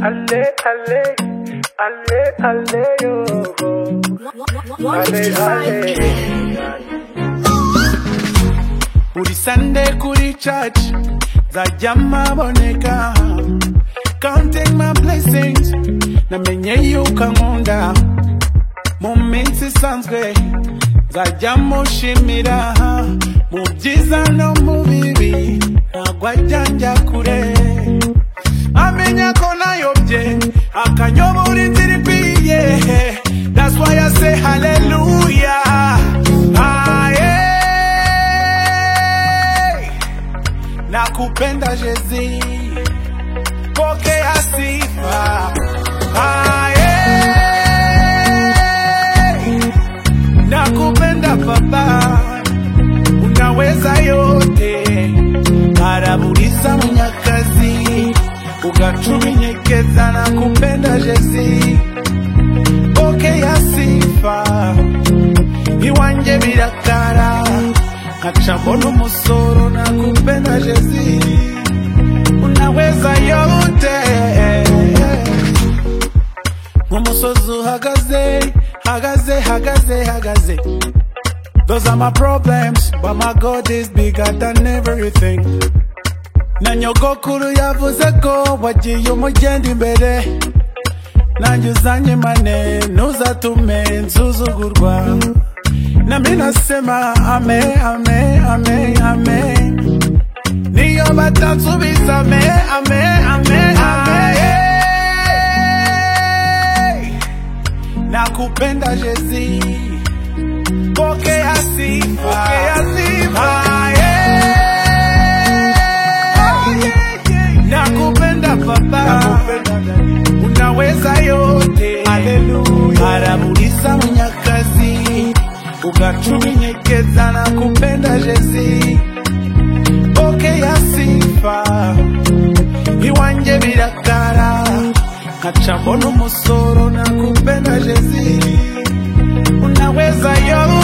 Ale, ale, ale, ale, yo. Ale, ale. Buri Sunday kuri church, zajama boneka. Counting my blessings, namenye yuko nkunda. Mu minsi isanzwe, zajamo shimira. Mu byiza no mu bibi, ntabwo ajya kure. Amenya ko nayobye, akanyobora inzira ikwiye. That's why I say hallelujah. Nakupenda Jezi, pokea sifa. Nakupenda Baba, unaweza yote. Arabuliza Munyakazi, ugachuminyekeza. Nakupenda Jezi, pokea sifa. Iwanje birakara, kachambona umusoro. Nakupenda Jezi, unaweza yote. Umusozi uhagaze, hagaze, hagaze, hagaze. Those are my problems, but my God is bigger than everything. Na nyogokuru yavuze ko wagiye umugenda imbere. Nanjye uzanyimane, ntuzatume nsuzugurwa. Nami nasema amen, amen, amen, amen. Niyo batansubiza amen, amen, amen, amen. Nakupenda Jezi, pokea sifa, pokea sifa. Nakupenda Baba, unaweza yote. Hallelujah. Arabuliza Munyakazi, ugachuminyekeza. Nakupenda Jezi, pokea sifa. Iwanje birakara, kachambona umusoro. Nakupenda Jezi, unaweza yote.